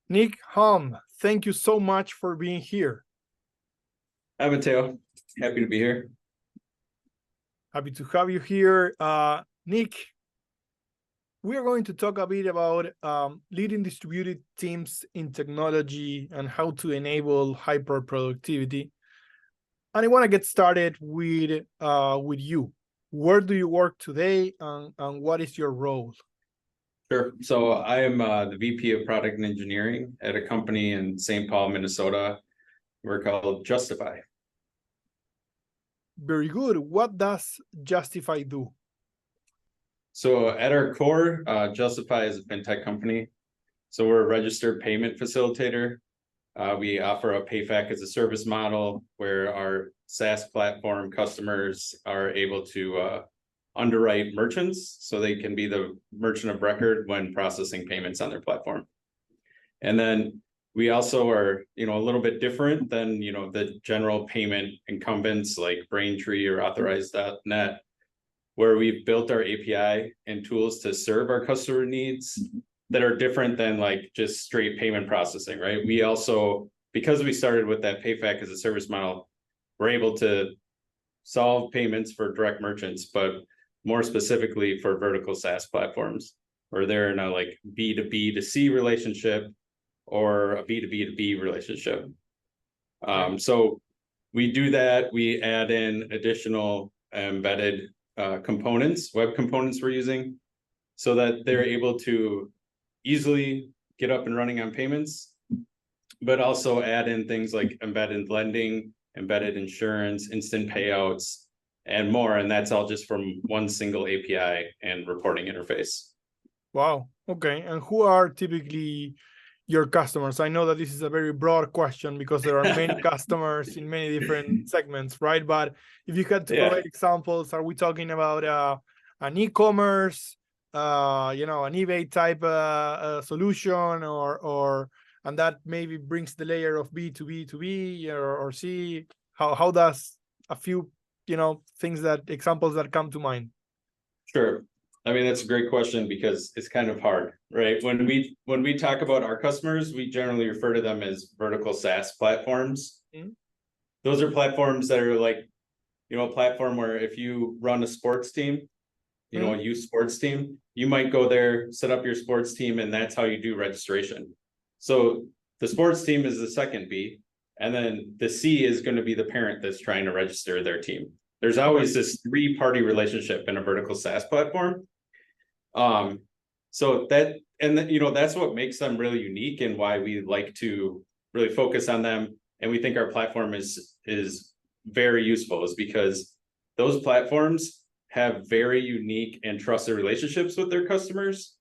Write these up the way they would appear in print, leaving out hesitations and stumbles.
Nick Halm, thank you so much for being here. Hi, Mateo. Happy to be here. Happy to have you here. Nick, we are going to talk a bit about leading distributed teams in technology and how to enable hyper productivity. And I want to get started with you. Where do you work today, and what is your role? Sure. So I am the VP of Product and Engineering at a company in St. Paul, Minnesota. We're called Justify. Very good. What does Justify do? So at our core, Justify is a fintech company. So we're a registered payment facilitator. We offer a payback as a service model where our SaaS platform customers are able to underwrite merchants so they can be the merchant of record when processing payments on their platform. And then we also are, a little bit different than, the general payment incumbents like Braintree or Authorize.net, where we've built our API and tools to serve our customer needs that are different than like just straight payment processing, right? We also, because we started with that payback as a service model, we're able to solve payments for direct merchants, but more specifically for vertical SaaS platforms, where they're in a like B2B to C relationship or a B2B to B relationship. So we do that. We add in additional embedded components, web components we're using, so that they're able to easily get up and running on payments, but also add in things like embedded lending, embedded insurance, instant payouts, and more. And that's all just from one single API and reporting interface. Wow. Okay. And who are typically your customers? I know that this is a very broad question because there are many customers in many different segments, right? But if you had to provide examples, are we talking about an e-commerce, an eBay type solution, or and that maybe brings the layer of B to B to B or C? How does a few examples that come to mind? Sure. I mean, that's a great question because it's kind of hard, right? When we talk about our customers, we generally refer to them as vertical SaaS platforms. Mm-hmm. Those are platforms that are like, a platform where if you run a sports team, a youth sports team, you might go there, set up your sports team, and that's how you do registration. So the sports team is the second B, and then the C is going to be the parent that's trying to register their team. There's always this three-party relationship in a vertical SaaS platform. So that's what makes them really unique and why we like to really focus on them. And we think our platform is very useful, is because those platforms have very unique and trusted relationships with their customers,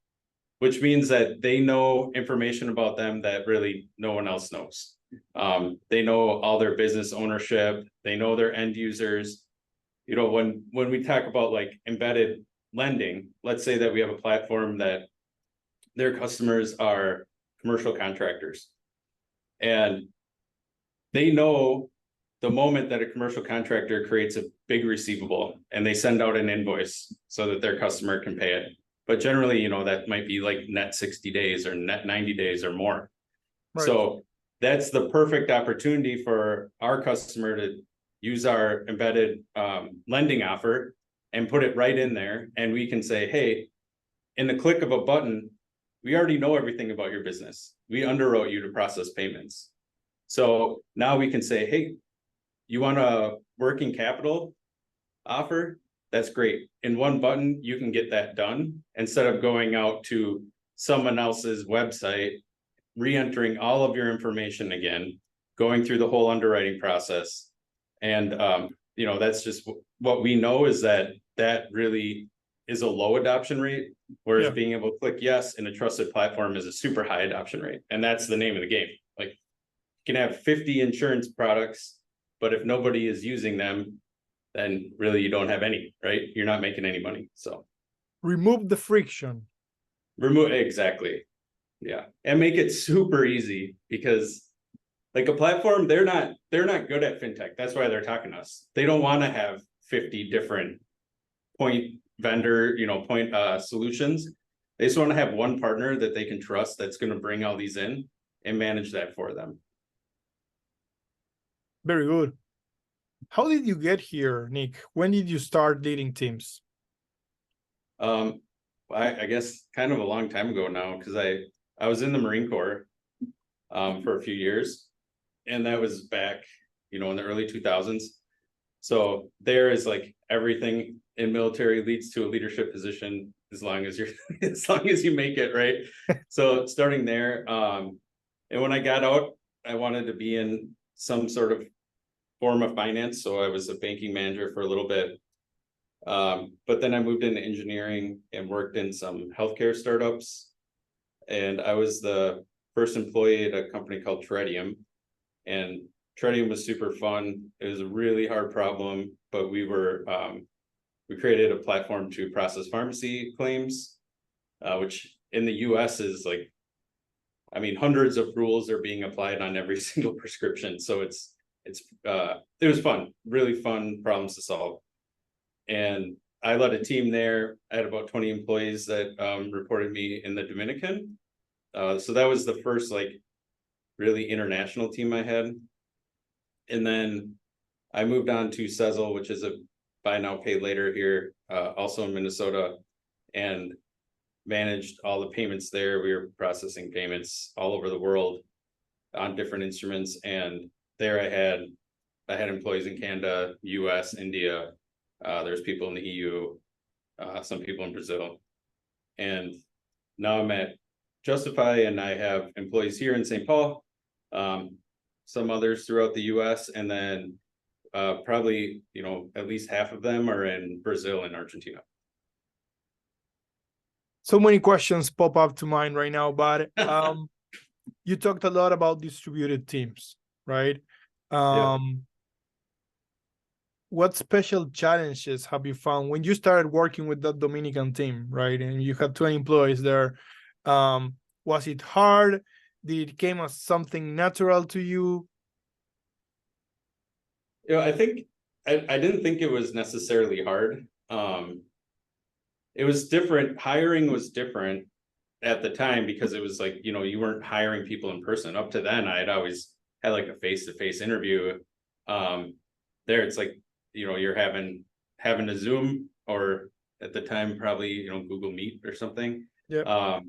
which means that they know information about them that really no one else knows. They know all their business ownership, they know their end users. When we talk about like embedded lending, let's say that we have a platform that their customers are commercial contractors, and they know the moment that a commercial contractor creates a big receivable and they send out an invoice so that their customer can pay it. But generally, that might be like net 60 days or net 90 days or more. Right. So that's the perfect opportunity for our customer to use our embedded lending offer and put it right in there. And we can say, hey, in the click of a button, we already know everything about your business. We underwrote you to process payments. So now we can say, hey, you want a working capital offer? That's great. In one button, you can get that done instead of going out to someone else's website, re-entering all of your information again, going through the whole underwriting process. And, that's just what we know, is that really is a low adoption rate, whereas being able to click yes in a trusted platform is a super high adoption rate. And that's the name of the game. Like, you can have 50 insurance products, but if nobody is using them, then really you don't have any, right? You're not making any money. So remove the friction. Exactly. Yeah. And make it super easy, because like a platform, they're not good at fintech. That's why they're talking to us. They don't want to have 50 different point solutions. They just want to have one partner that they can trust that's going to bring all these in and manage that for them. Very good. How did you get here, Nick? When did you start leading teams? I guess kind of a long time ago now, because I was in the Marine Corps for a few years, and that was back, in the early 2000s. So there is like everything in military leads to a leadership position as long as you make it, right? So starting there, and when I got out, I wanted to be in some sort of form of finance. So I was a banking manager for a little bit. But then I moved into engineering and worked in some healthcare startups. And I was the first employee at a company called Tritium. And Tritium was super fun. It was a really hard problem, but we created a platform to process pharmacy claims, which in the US is like, hundreds of rules are being applied on every single prescription. So it was fun, really fun problems to solve. And I led a team there. I had about 20 employees that reported me in the Dominican. So that was the first like really international team I had. And then I moved on to Sezzle, which is a buy now, pay later here, also in Minnesota, and managed all the payments there. We were processing payments all over the world on different instruments. And there I had employees in Canada, US, India. There's people in the EU, some people in Brazil. And now I'm at Justify, and I have employees here in St. Paul, some others throughout the US, and then probably, at least half of them are in Brazil and Argentina. So many questions pop up to mind right now, but you talked a lot about distributed teams, right? Yeah. What special challenges have you found when you started working with that Dominican team, right? And you had 20 employees there. Was it hard? Did it came as something natural to you? I think I didn't think it was necessarily hard. It was different. Hiring was different at the time because it was like, you weren't hiring people in person. Up to then, I'd always had like a face-to-face interview. There, it's like, you're having a Zoom, or at the time, probably, Google Meet or something. Yeah.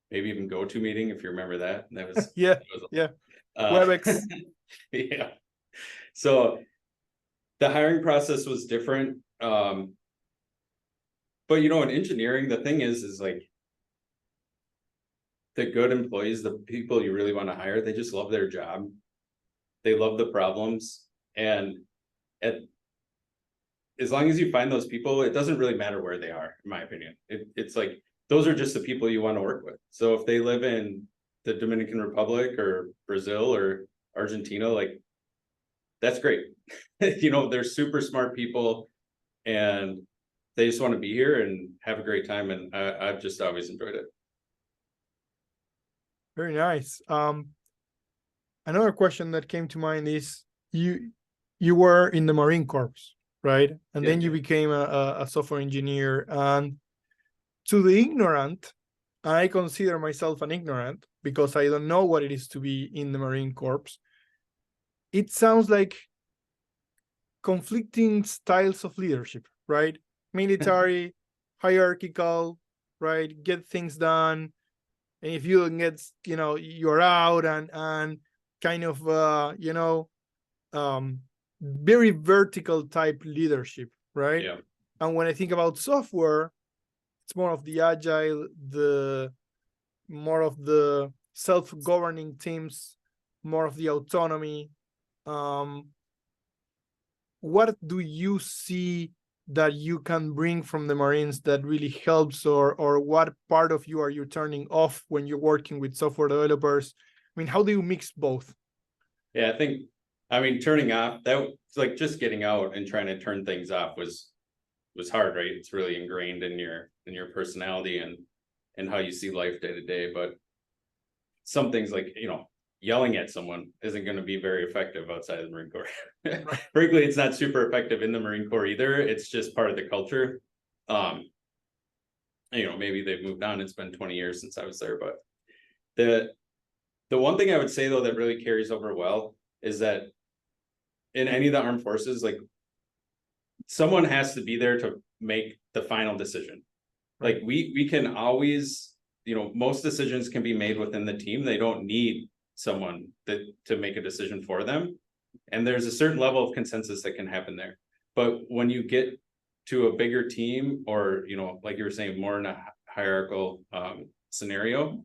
Maybe even GoToMeeting, if you remember that. That was yeah. WebEx. Yeah. So the hiring process was different. But in engineering, the thing is like the good employees, the people you really want to hire, they just love their job. They love the problems. And as long as you find those people, it doesn't really matter where they are, in my opinion. It's like, those are just the people you want to work with. So if they live in the Dominican Republic or Brazil or Argentina, like, that's great. They're super smart people, and they just want to be here and have a great time. And I've just always enjoyed it. Very nice. Another question that came to mind is you were in the Marine Corps, right? And then you became a software engineer. And to the ignorant, I consider myself an ignorant because I don't know what it is to be in the Marine Corps. It sounds like conflicting styles of leadership, right? Military, hierarchical, right? Get things done. And if you don't get, you're out, and kind of, very vertical type leadership, right? Yeah. And when I think about software, it's more of the agile, more of the self-governing teams, more of the autonomy. What do you see that you can bring from the Marines that really helps, or what part of you are you turning off when you're working with software developers? How do you mix both? Yeah, I think, turning off, that was like just getting out and trying to turn things off was hard, right? It's really ingrained in your personality and how you see life day to day. But some things like, yelling at someone isn't going to be very effective outside of the Marine Corps. Frankly, it's not super effective in the Marine Corps either. It's just part of the culture. Maybe they've moved on. It's been 20 years since I was there, but The one thing I would say though that really carries over well is that in any of the armed forces, like someone has to be there to make the final decision. Like we can always, most decisions can be made within the team. They don't need someone to make a decision for them. And there's a certain level of consensus that can happen there. But when you get to a bigger team, or like you were saying, more in a hierarchical scenario,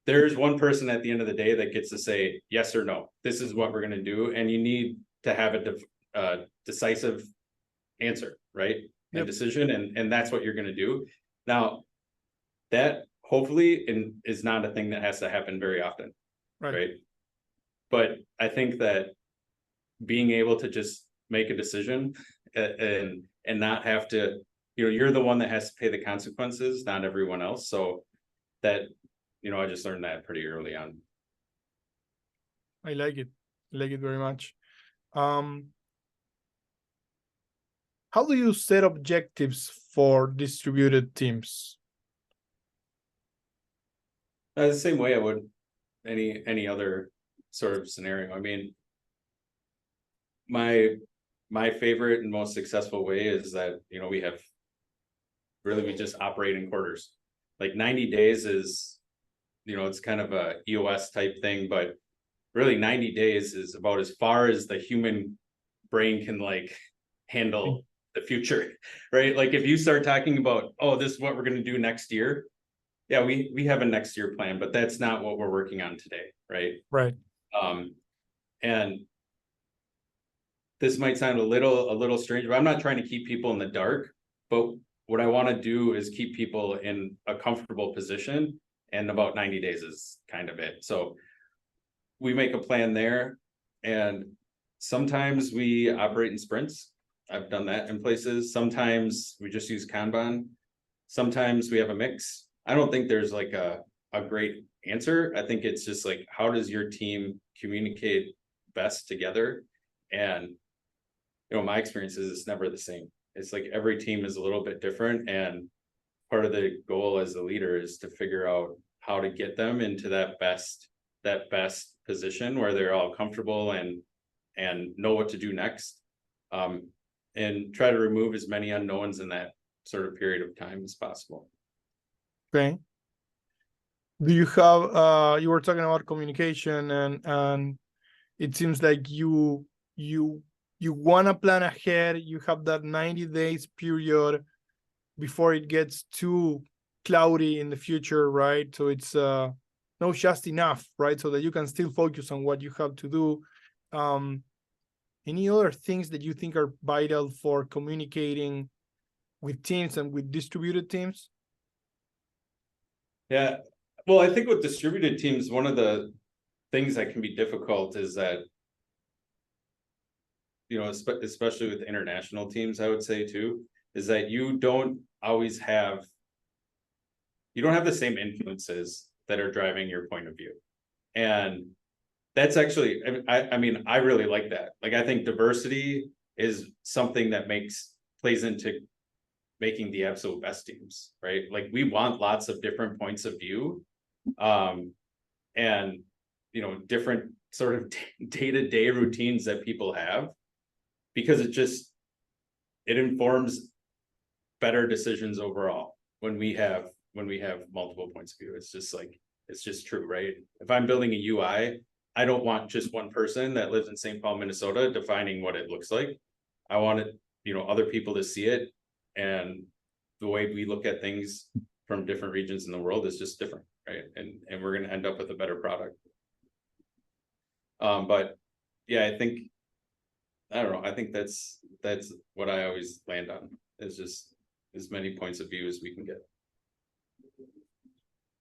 there's one person at the end of the day that gets to say yes or no. This is what we're going to do, and you need to have a decisive answer, right? And decision, and that's what you're going to do. Now, that hopefully is not a thing that has to happen very often, right? But I think that being able to just make a decision and not have to, you're the one that has to pay the consequences, not everyone else. So that, I just learned that pretty early on. I like it. I like it very much. How do you set objectives for distributed teams? The same way I would any other sort of scenario. I mean, my favorite and most successful way is that, we just operate in quarters. Like 90 days is, it's kind of a EOS type thing, but really 90 days is about as far as the human brain can like handle the future, right? Like if you start talking about, oh, this is what we're going to do next year. Yeah, we have a next year plan, but that's not what we're working on today, right? Right. And this might sound a little strange, but I'm not trying to keep people in the dark. But what I want to do is keep people in a comfortable position, and about 90 days is kind of it. So we make a plan there, and sometimes we operate in sprints. I've done that in places. Sometimes we just use Kanban. Sometimes we have a mix. I don't think there's like a great answer. I think it's just like, how does your team communicate best together? And, my experience is it's never the same. It's like every team is a little bit different. And part of the goal as a leader is to figure out how to get them into that best position where they're all comfortable and know what to do next. And try to remove as many unknowns in that sort of period of time as possible. Okay. Do you have you were talking about communication, and it seems like you want to plan ahead. You have that 90 days period before it gets too cloudy in the future, right? So it's no, just enough, right? So that you can still focus on what you have to do. Any other things that you think are vital for communicating with teams and with distributed teams? Yeah, well, I think with distributed teams, one of the things that can be difficult is that, especially with international teams, I would say too, is that you don't have the same influences that are driving your point of view. And that's actually, I mean, I really like that. Like, I think diversity is something that plays into making the absolute best teams, right? Like, we want lots of different points of view, and, different sort of day-to-day routines that people have, because it informs better decisions overall when we have multiple points of view. It's just true, right? If I'm building a UI, I don't want just one person that lives in St. Paul, Minnesota, defining what it looks like. I want it, other people to see it, and the way we look at things from different regions in the world is just different, right? And we're going to end up with a better product. But yeah, I don't know. I think that's what I always land on, is just as many points of view as we can get.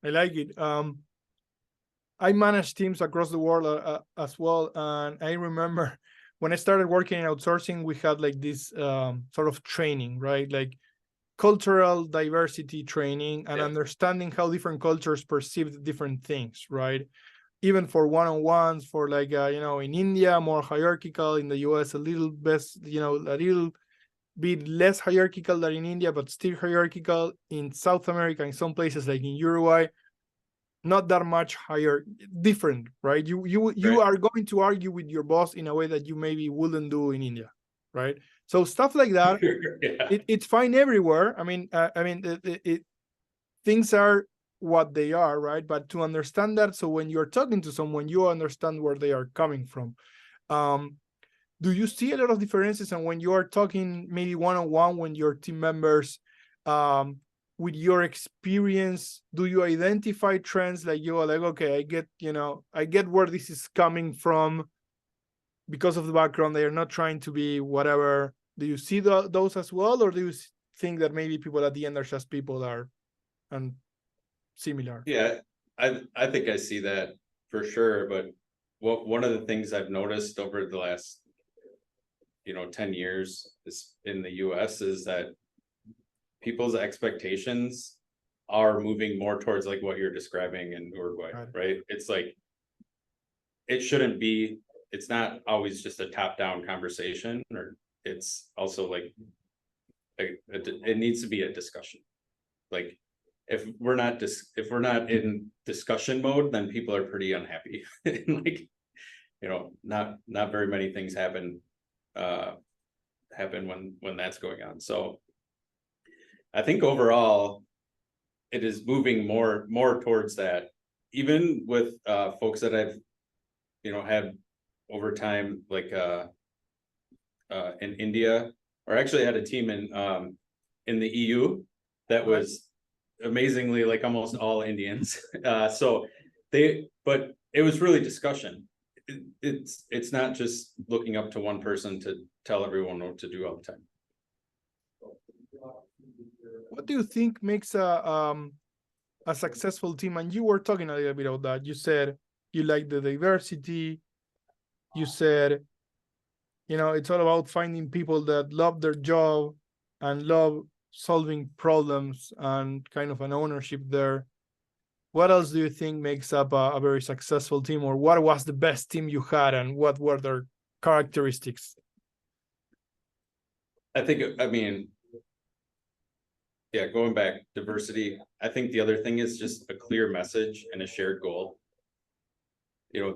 I like it. I manage teams across the world as well, and I remember when I started working in outsourcing, we had like this sort of training, right? Like cultural diversity training and understanding how different cultures perceive different things, right? Even for one-on-ones, for like in India more hierarchical, in the US a little bit less hierarchical than in India, but still hierarchical. In South America, in some places like in Uruguay, not that much higher, different, right? You are going to argue with your boss in a way that you maybe wouldn't do in India, right? So stuff like that, it's fine everywhere. I mean, things are what they are, right? But to understand that, so when you're talking to someone, you understand where they are coming from. Do you see a lot of differences? And when you are talking maybe one-on-one when your team members, with your experience, do you identify trends like you are like, okay, I get where this is coming from because of the background. They are not trying to be whatever. Do you see those as well? Or do you think that maybe people at the end are just people and similar? Yeah, I think I see that for sure. But one of the things I've noticed over the last 10 years is in the US is that people's expectations are moving more towards like what you're describing in Uruguay, right? It's like it's not always just a top-down conversation, or it's also like it needs to be a discussion. Like if we're not in discussion mode, then people are pretty unhappy. Like not very many things happen when that's going on. So I think overall it is moving more towards that, even with folks that I've had over time, like in India, or actually had a team in the EU that was amazingly like almost all Indians. But it was really discussion. It's not just looking up to one person to tell everyone what to do all the time. What do you think makes a successful team? And you were talking a little bit about that. You said you like the diversity. You said, it's all about finding people that love their job and love solving problems and kind of an ownership there. What else do you think makes up a very successful team, or what was the best team you had and what were their characteristics? Going back, diversity. I think the other thing is just a clear message and a shared goal.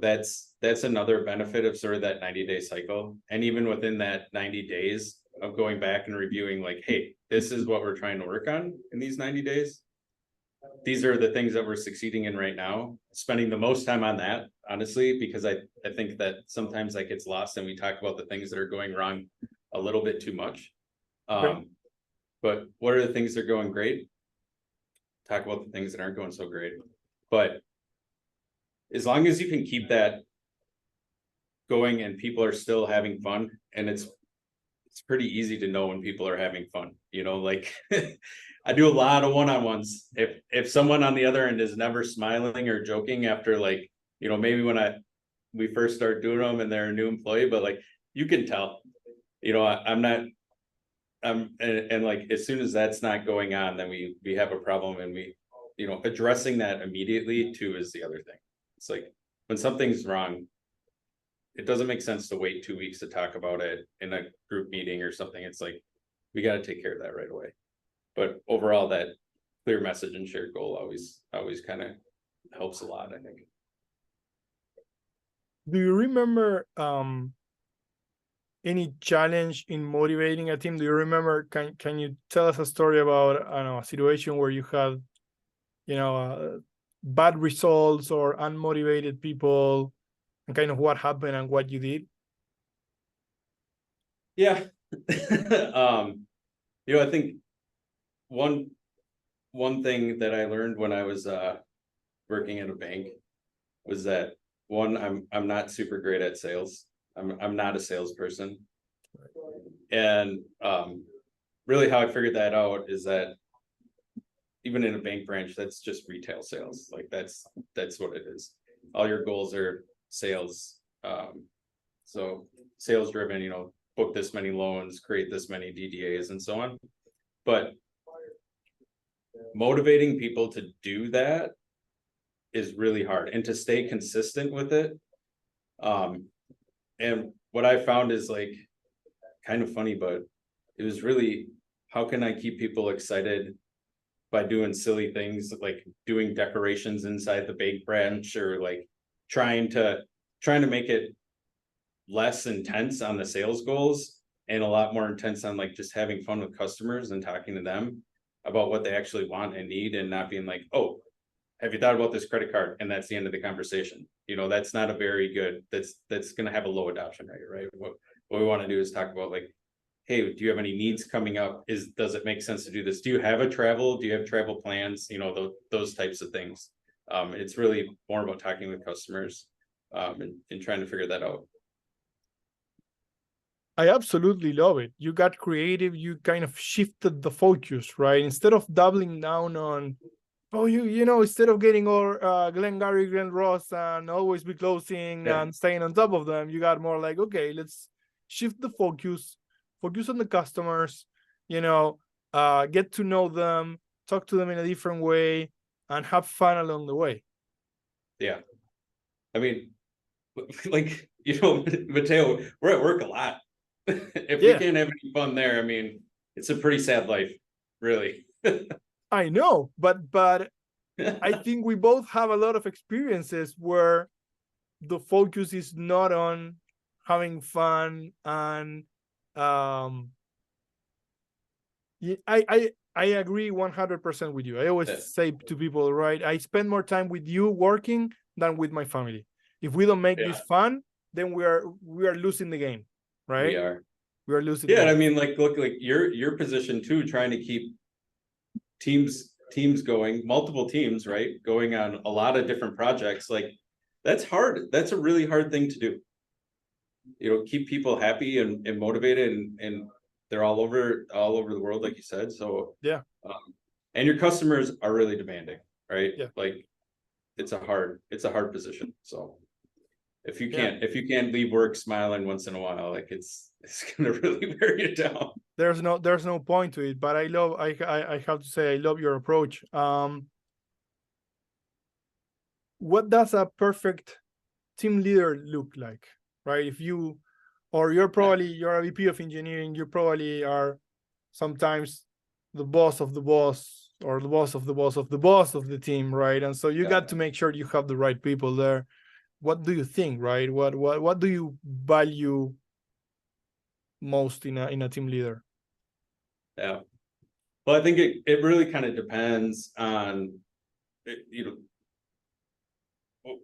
That's another benefit of sort of that 90-day cycle. And even within that 90 days of going back and reviewing, like, hey, this is what we're trying to work on in these 90 days. These are the things that we're succeeding in right now. Spending the most time on that, honestly, because I think that sometimes that gets lost and we talk about the things that are going wrong a little bit too much. But what are the things that are going great? Talk about the things that aren't going so great. But as long as you can keep that going and people are still having fun, and it's pretty easy to know when people are having fun, like I do a lot of one-on-ones. If someone on the other end is never smiling or joking after, like, maybe when we first start doing them and they're a new employee, but like you can tell, I'm not. And like as soon as that's not going on, then we have a problem, and we, addressing that immediately too is the other thing. It's like when something's wrong, it doesn't make sense to wait 2 weeks to talk about it in a group meeting or something. It's like we got to take care of that right away. But overall, that clear message and shared goal always kind of helps a lot, I think. Do you remember any challenge in motivating a team? Do you remember, can you tell us a story about, I don't know, a situation where you had, bad results or unmotivated people, and kind of what happened and what you did? Yeah. I think one thing that I learned when I was working at a bank was that I'm not super great at sales. I'm not a salesperson. And really how I figured that out is that even in a bank branch, that's just retail sales. Like that's what it is. All your goals are sales. So sales driven, book this many loans, create this many DDAs and so on. But motivating people to do that is really hard, and to stay consistent with it. And what I found is like kind of funny, but it was really, how can I keep people excited by doing silly things like doing decorations inside the bake branch, or like trying to make it less intense on the sales goals and a lot more intense on like just having fun with customers and talking to them about what they actually want and need, and not being like, oh, have you thought about this credit card? And that's the end of the conversation. You know, that's not a very good, that's going to have a low adoption rate, right? What we want to do is talk about like, hey, do you have any needs coming up? Does it make sense to do this? Do you have do you have travel plans? You know, those types of things. It's really more about talking with customers and trying to figure that out. I absolutely love it. You got creative. You kind of shifted the focus, right? Instead of doubling down on, oh, you know, instead of getting all Glengarry, Glen Ross, and always be closing and staying on top of them, you got more like, okay, let's shift the focus on the customers, you know, get to know them, talk to them in a different way, and have fun along the way. Yeah. I mean, like, you know, Mateo, we're at work a lot. If we can't have any fun there, I mean, it's a pretty sad life, really. I know, but I think we both have a lot of experiences where the focus is not on having fun, and I agree 100% with you. I always say to people, right, I spend more time with you working than with my family. If we don't make this fun, then we are losing the game, right? We are losing. Yeah, I mean, like, look, like your position too, trying to keep teams going, multiple teams, right, going on a lot of different projects. Like, that's hard. That's a really hard thing to do. You know, keep people happy and motivated, and they're all over the world, like you said. So and your customers are really demanding, right? Like, it's a hard position. So if you can't leave work smiling once in a while, like it's gonna really wear you down. There's no point to it, but I have to say I love your approach. What does a perfect team leader look like, right? If you're a VP of engineering, you probably are sometimes the boss of the boss, or the boss of the boss of the boss of the team, right? And so you got to make sure you have the right people there. What do you think, right? What do you value most in a team leader? Yeah, well, I think it really kind of depends on, you know,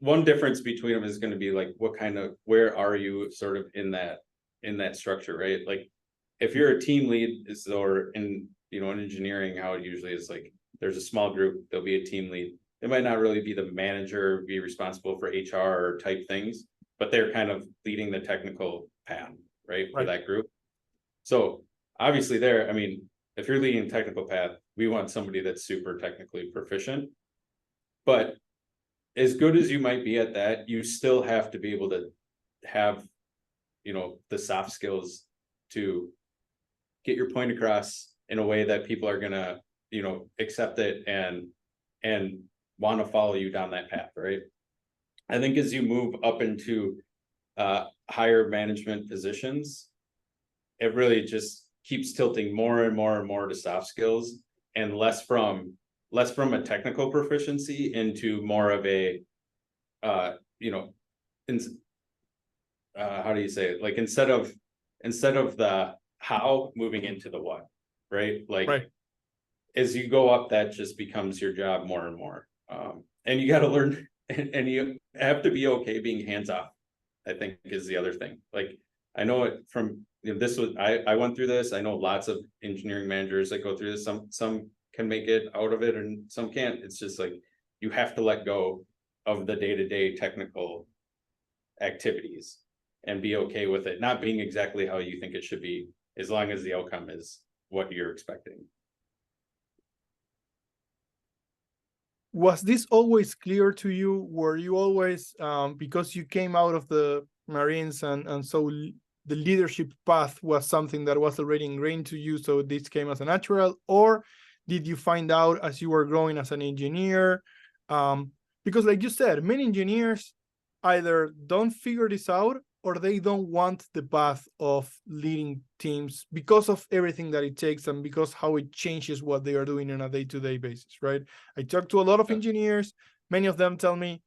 one difference between them is going to be like, where are you sort of in that structure, right? Like, if you're a team lead, or in, you know, in engineering, how it usually is, like, there's a small group, there'll be a team lead. It might not really be the manager, be responsible for HR type things, but they're kind of leading the technical path, right, for that group. So obviously there, I mean, if you're leading technical path, we want somebody that's super technically proficient. But as good as you might be at that, you still have to be able to have, you know, the soft skills to get your point across in a way that people are gonna, you know, accept it and want to follow you down that path, right? I think as you move up into higher management positions, it really just keeps tilting more and more and more to soft skills, and less from a technical proficiency into more of a you know, how do you say it? Like, instead of the how, moving into the what, right? Like, as you go up, that just becomes your job more and more. And you got to learn, and you have to be okay being hands off, I think, is the other thing. Like, I know it from, you know, I went through this. I know lots of engineering managers that go through this. Some can make it out of it and some can't. It's just like, you have to let go of the day-to-day technical activities and be okay with it not being exactly how you think it should be, as long as the outcome is what you're expecting. Was this always clear to you? Were you always, because you came out of the Marines, and so the leadership path was something that was already ingrained to you, so this came as a natural? Or did you find out as you were growing as an engineer? Because like you said, many engineers either don't figure this out, or they don't want the path of leading teams because of everything that it takes and because how it changes what they are doing on a day-to-day basis, right? I talk to a lot of engineers. Many of them tell me,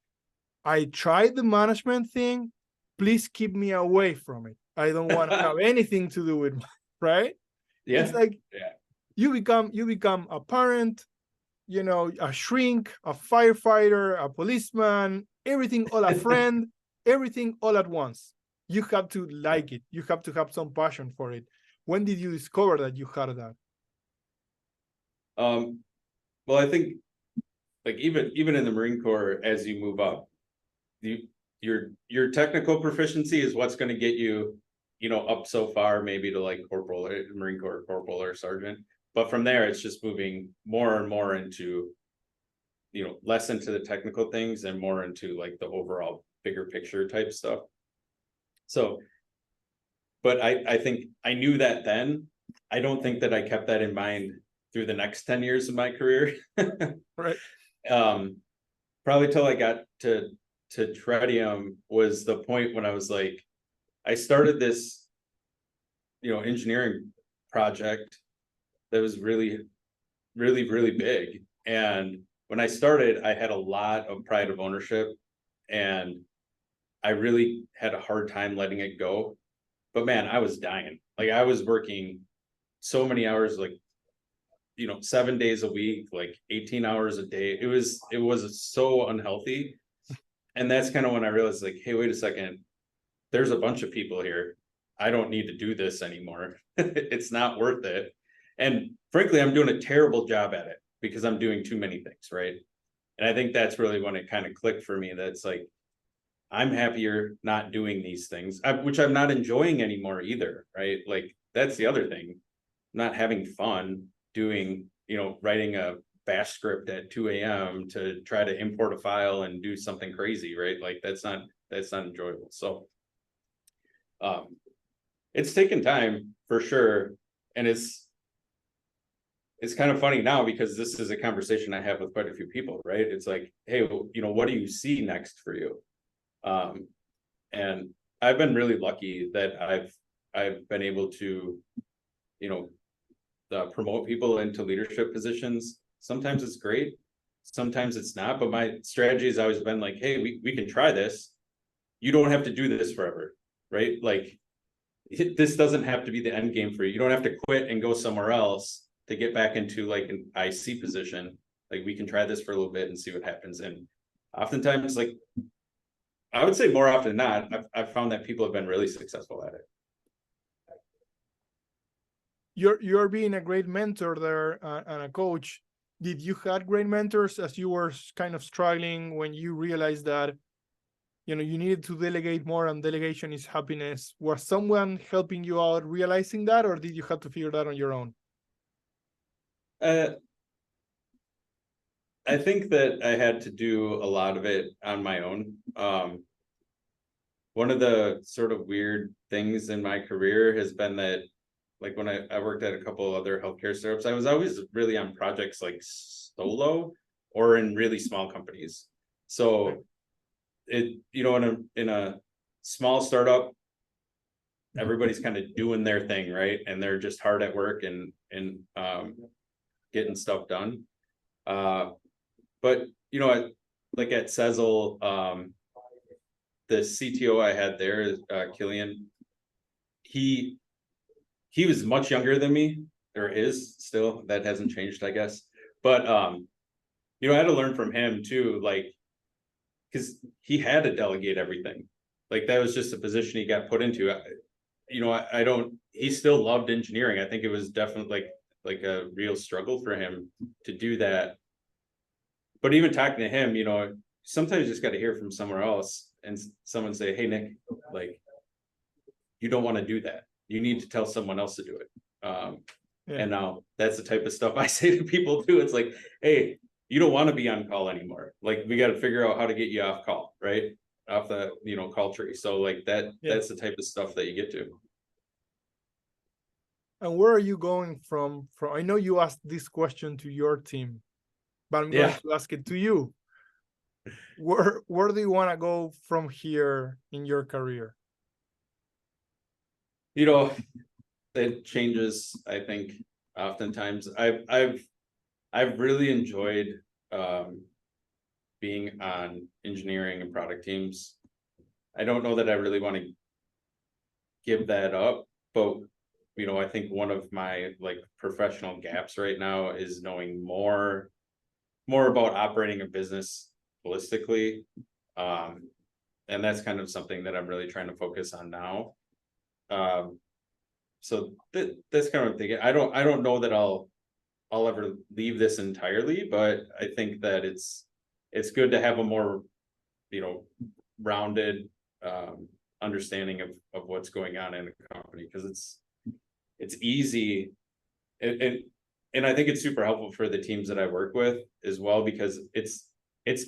I tried the management thing. Please keep me away from it. I don't want to have anything to do with it, right? Yeah. It's like yeah. you become a parent, you know, a shrink, a firefighter, a policeman, everything all a friend, everything all at once. You have to like it. You have to have some passion for it. When did you discover that you had that? Well, I think like even in the Marine Corps, as you move up, your technical proficiency is what's going to get you, you know, up so far, maybe to like corporal, Marine Corps corporal or sergeant. But from there, it's just moving more and more into, you know, less into the technical things and more into like the overall bigger picture type stuff. So, but I think I knew that then. I don't think that I kept that in mind through the next 10 years of my career. Right. Probably till I got to Tritium was the point when I was like, I started this, you know, engineering project that was really, really, really big. And when I started, I had a lot of pride of ownership and I really had a hard time letting it go. But man, I was dying. Like I was working so many hours, like, you know, 7 days a week, like 18 hours a day. It was so unhealthy. And that's kind of when I realized like, hey, wait a second, there's a bunch of people here. I don't need to do this anymore. It's not worth it. And frankly, I'm doing a terrible job at it because I'm doing too many things, right? And I think that's really when it kind of clicked for me. That's like, I'm happier not doing these things, which I'm not enjoying anymore either, right? Like that's the other thing, not having fun doing, you know, writing a bash script at 2 a.m. to try to import a file and do something crazy, right? Like that's not enjoyable. So it's taken time for sure. And it's kind of funny now because this is a conversation I have with quite a few people, right? It's like, hey, well, you know, what do you see next for you? And I've been really lucky that I've been able to, you know, promote people into leadership positions. Sometimes it's great, sometimes it's not. But my strategy has always been like, hey, we can try this. You don't have to do this forever, right? Like this doesn't have to be the end game for you. You don't have to quit and go somewhere else to get back into like an IC position. Like we can try this for a little bit and see what happens. And oftentimes, like I would say more often than not, I've found that people have been really successful at it. You're being a great mentor there and a coach. Did you had great mentors as you were kind of struggling when you realized that, you know, you needed to delegate more and delegation is happiness? Was someone helping you out realizing that, or did you have to figure that on your own? I think that I had to do a lot of it on my own. One of the sort of weird things in my career has been that, like when I worked at a couple of other healthcare startups, I was always really on projects like solo or in really small companies. So it, you know, in a small startup, everybody's kind of doing their thing, right? And they're just hard at work and getting stuff done. But you know, like at Sezzle, the CTO I had there, Killian, he was much younger than me, or is still. That hasn't changed, I guess. But you know, I had to learn from him too, like because he had to delegate everything. Like that was just a position he got put into. You know, I don't. He still loved engineering. I think it was definitely like a real struggle for him to do that. But even talking to him, you know, sometimes you just got to hear from somewhere else and someone say, hey, Nick, like, you don't want to do that. You need to tell someone else to do it. And now that's the type of stuff I say to people too. It's like, hey, you don't want to be on call anymore. Like, we got to figure out how to get you off call, right? Off the, you know, call tree. So like that's the type of stuff that you get to. And where are you going from? I know you asked this question to your team, but I'm going to ask it to you. Where do you want to go from here in your career? You know, it changes, I think, oftentimes. I've really enjoyed being on engineering and product teams. I don't know that I really want to give that up, but you know, I think one of my like professional gaps right now is knowing more about operating a business holistically. And that's kind of something that I'm really trying to focus on now. So that's kind of thinking. I don't know that I'll ever leave this entirely, but I think that it's good to have a more, you know, rounded understanding of what's going on in a company, because it's easy, and I think it's super helpful for the teams that I work with as well, because it's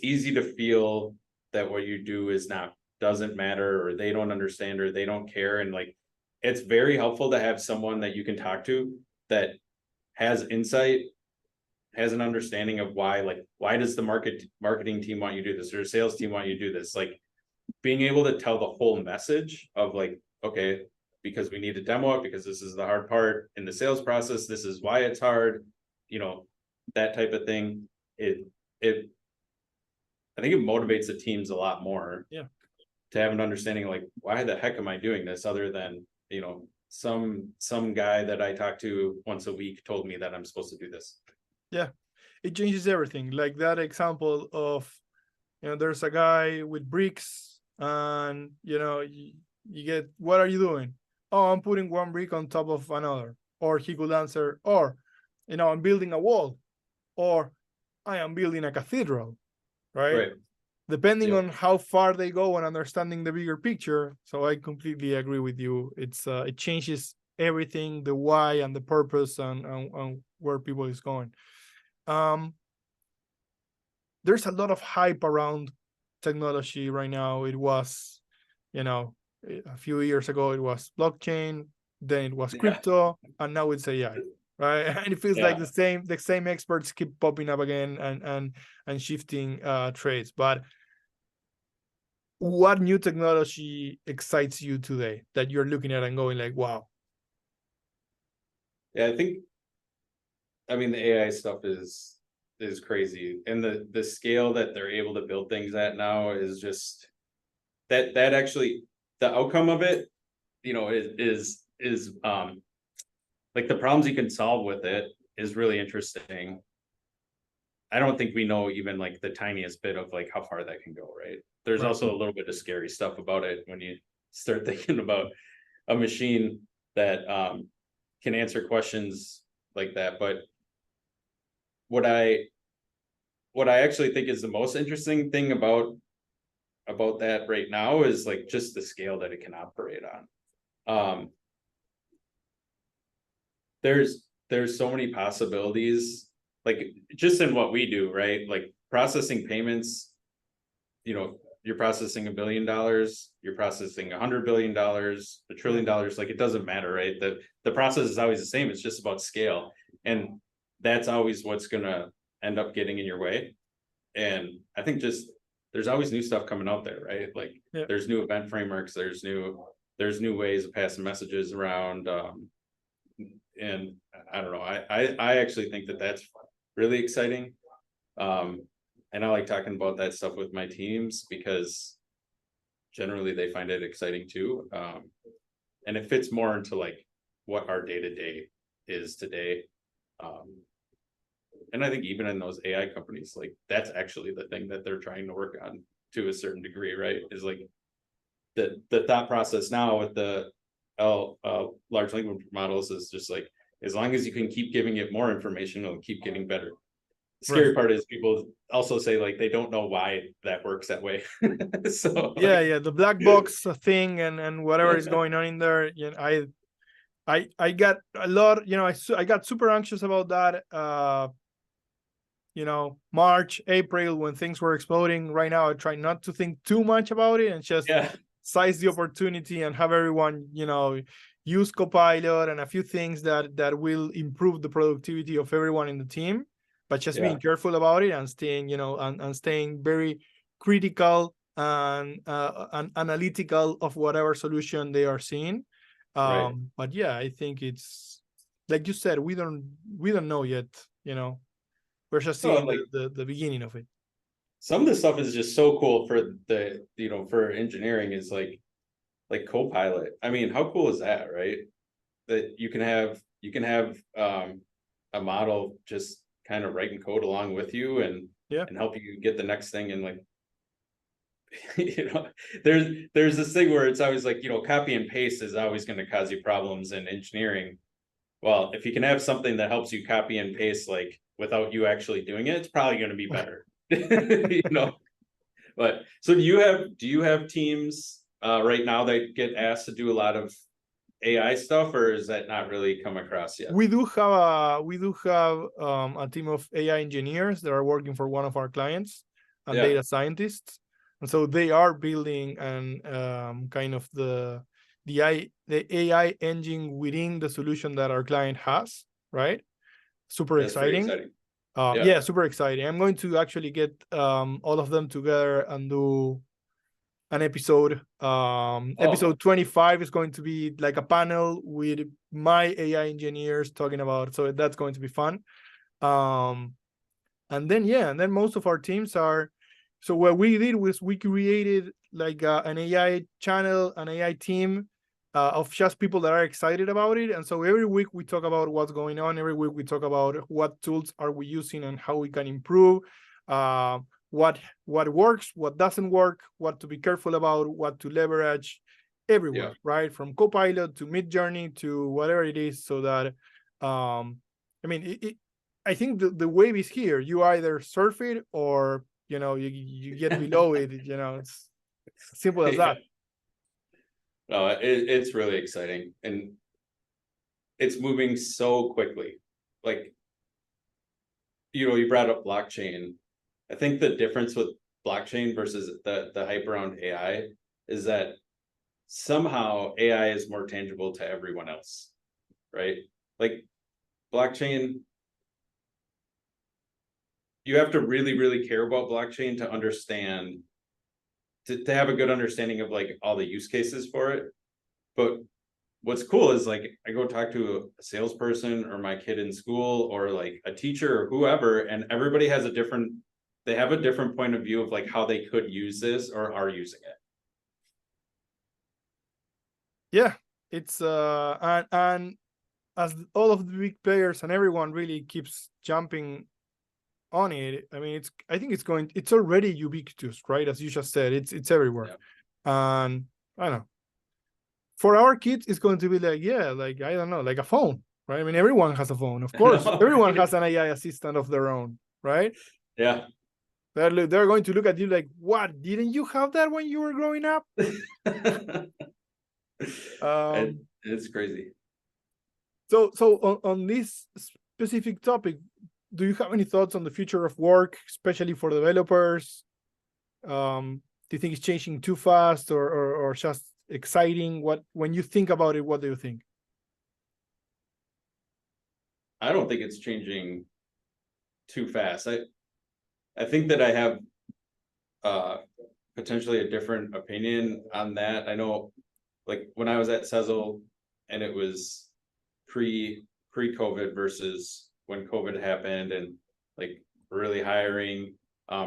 easy to feel that what you do doesn't matter, or they don't understand, or they don't care. And like, it's very helpful to have someone that you can talk to that has insight, has an understanding of why does the marketing team want you to do this, or the sales team want you to do this. Like, being able to tell the whole message of like, okay, because we need to demo it, because this is the hard part in the sales process, this is why it's hard, you know, that type of thing. I think it motivates the teams a lot more. Yeah. To have an understanding, like, why the heck am I doing this, other than, you know, some guy that I talk to once a week told me that I'm supposed to do this. Yeah, it changes everything. Like that example of, you know, there's a guy with bricks, and you know, you get, what are you doing? Oh, I'm putting one brick on top of another. Or he could answer, or, you know, I'm building a wall, or I am building a cathedral, right? Depending on how far they go and understanding the bigger picture. So I completely agree with you. It changes everything, the why and the purpose, and where people is going. There's a lot of hype around technology right now. It was, you know, a few years ago it was blockchain, then it was crypto, and now it's AI, right? And it feels like the same experts keep popping up again and shifting trades. But what new technology excites you today that you're looking at and going like, wow? Yeah, I mean, the AI stuff is crazy, and the scale that they're able to build things at now is just that actually, the outcome of it, you know, is like, the problems you can solve with it is really interesting. I don't think we know even like the tiniest bit of like how far that can go, right? There's also a little bit of scary stuff about it when you start thinking about a machine that can answer questions like that. But what I actually think is the most interesting thing about that right now is like just the scale that it can operate on. There's so many possibilities, like just in what we do, right? Like processing payments, you know, you're processing $1 billion, you're processing $100 billion, $1 trillion, like it doesn't matter, right? The process is always the same. It's just about scale. And that's always what's gonna end up getting in your way. And I think just there's always new stuff coming out there, right? Like there's new event frameworks, there's new ways of passing messages around. And I don't know, I actually think that that's really exciting. And I like talking about that stuff with my teams, because generally they find it exciting too. And it fits more into like what our day-to-day is today. And I think even in those AI companies, like that's actually the thing that they're trying to work on to a certain degree, right? Is like the thought process now with the large language models is just like, as long as you can keep giving it more information, it'll keep getting better. The scary part is people also say like they don't know why that works that way. So yeah, the black box thing and whatever is going on in there. You know, I got a lot, you know, I got super anxious about that. You know, March, April, when things were exploding. Right now I try not to think too much about it and just size the opportunity and have everyone, you know, use Copilot and a few things that will improve the productivity of everyone in the team, but just being careful about it and staying, you know, and staying very critical and analytical of whatever solution they are seeing. Right. But yeah, I think it's like you said, we don't know yet, you know. We're just Oh, seeing like the beginning of it. some of the stuff is just so cool for the, you know, for engineering is like Copilot. I mean, how cool is that, right? That you can have a model just kind of writing code along with you Yeah. and help you get the next thing. And like, you know, there's this thing where it's always like, you know, copy and paste is always going to cause you problems in engineering. Well, if you can have something that helps you copy and paste like without you actually doing it, it's probably going to be better. You know. But so do you have teams right now that get asked to do a lot of AI stuff, or is that not really come across yet? We do have a team of AI engineers that are working for one of our clients and Yeah, data scientists, and so they are building an kind of the AI engine within the solution that our client has, right? Super that's pretty exciting. exciting. Yeah, super exciting. I'm going to actually get all of them together and do an episode. Episode 25 is going to be like a panel with my AI engineers talking about. So that's going to be fun. And then most of our teams are. So what we did was we created like an AI channel, an AI team of just people that are excited about it. And so every week we talk about what's going on. Every week we talk about what tools are we using and how we can improve. Uh, what works, what doesn't work, what to be careful about, what to leverage, everywhere, right? From Copilot to Midjourney to whatever it is, so that I mean, I think the wave is here. You either surf it or you get below it. It's simple as Yeah. that. No, it's really exciting and it's moving so quickly. Like, you know, you brought up blockchain. I think the difference with blockchain versus the hype around AI is that somehow AI is more tangible to everyone else, right? Like blockchain, you have to really, really care about blockchain to understand, to have a good understanding of like all the use cases for it. But what's cool is like I go talk to a salesperson or my kid in school or like a teacher or whoever, and everybody has they have a different point of view of like how they could use this or are using it. Yeah, it's and as all of the big players and everyone really keeps jumping on it. I mean, I think it's already ubiquitous, right? As you just said, it's everywhere. Yeah. And I don't know. For our kids, it's going to be like, yeah, like I don't know, like a phone, right? I mean, everyone has a phone, of course. Everyone has an AI assistant of their own, right? Yeah. They're going to look at you like, what? Didn't you have that when you were growing up? It's crazy. So on this specific topic, do you have any thoughts on the future of work, especially for developers? Do you think it's changing too fast or just exciting? When you think about it, what do you think? I don't think it's changing too fast. I think that I have potentially a different opinion on that. I know like when I was at Sezzle and it was pre-COVID versus when COVID happened and like really hiring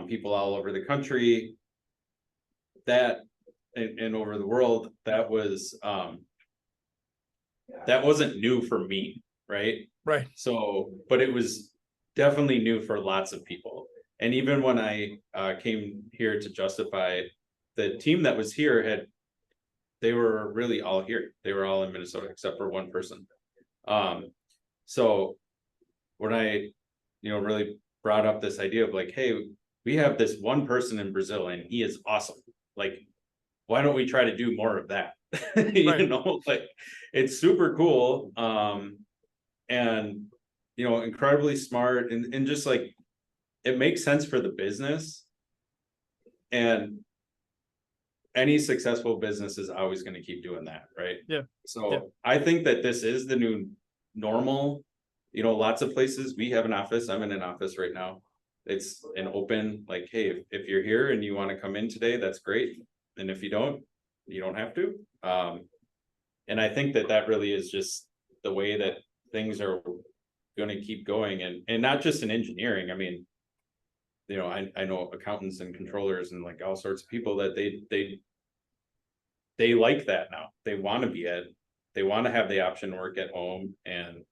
people all over the country, that and over the world, that wasn't new for me, right? Right. So, but it was definitely new for lots of people. And even when I came here to Justify, the team that was here they were really all here. They were all in Minnesota except for one person. So when I, really brought up this idea of like, hey, we have this one person in Brazil and he is awesome. Like, why don't we try to do more of that? Right. Like it's super cool. And incredibly smart and just like it makes sense for the business. And any successful business is always going to keep doing that, right? Yeah. So Yeah. I think that this is the new normal. Lots of places we have an office. I'm in an office right now. It's an open, like, hey, if you're here and you want to come in today, that's great. And if you don't have to. And I think that really is just the way that things are going to keep going, and not just in engineering. I mean, you know, I know accountants and controllers and like all sorts of people that they like that now. They want to they want to have the option to work at home. And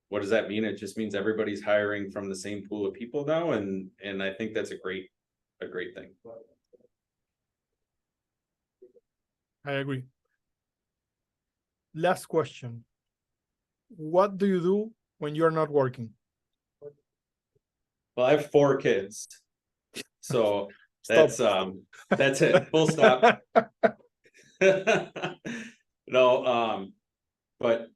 what does that mean? It just means everybody's hiring from the same pool of people now, and I think that's a great thing. I agree. Last question. What do you do when you're not working? Well, I have 4 kids, so that's it. Full stop. No, but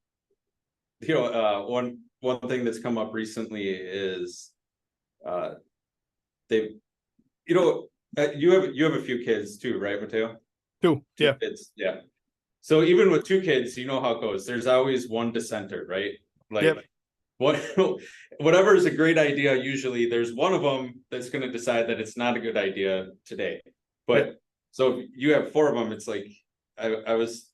you know, one thing that's come up recently is they, you know, you have a few kids too, right, Mateo? 2, yeah. Kids, yeah. So even with 2 kids, you know how it goes. There's always one dissenter, right? Like, yep. Whatever is a great idea, usually there's one of them that's going to decide that it's not a good idea today. But yep. So if you have 4 of them, it's like I was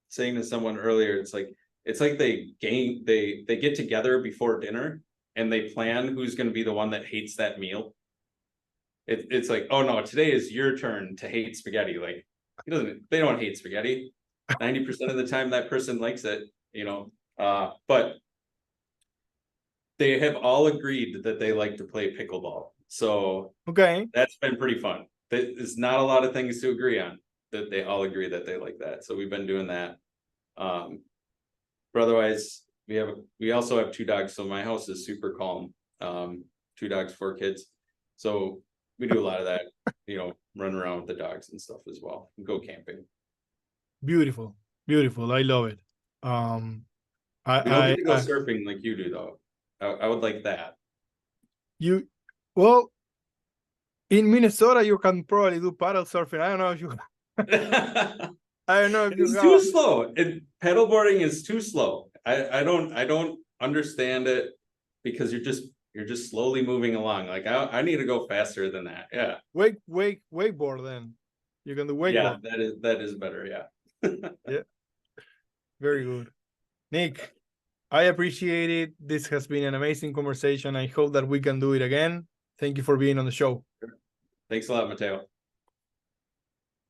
saying to someone earlier, it's like they get together before dinner and they plan who's going to be the one that hates that meal. It's like, oh no, today is your turn to hate spaghetti. Like, they don't hate spaghetti. 90% of the time that person likes it, you know. But they have all agreed that they like to play pickleball. So okay, that's been pretty fun. There's not a lot of things to agree on, that they all agree that they like that. So we've been doing that. But otherwise, we also have 2 dogs. So my house is super calm. 2 dogs, 4 kids. So we do a lot of that, you know, run around with the dogs and stuff as well. Go camping. Beautiful. Beautiful. I love it. We don't get to go surfing like you do, though. I would like that. Well, in Minnesota, you can probably do paddle surfing. I don't know if you. I don't know if it's too slow. Paddleboarding is too slow. I don't understand it, because you're just slowly moving along. Like I need to go faster than that. Yeah. Wakeboard then. You can do wakeboard. Yeah, that is better. Yeah. Yeah. Very good. Nick, I appreciate it. This has been an amazing conversation. I hope that we can do it again. Thank you for being on the show. Thanks a lot, Mateo.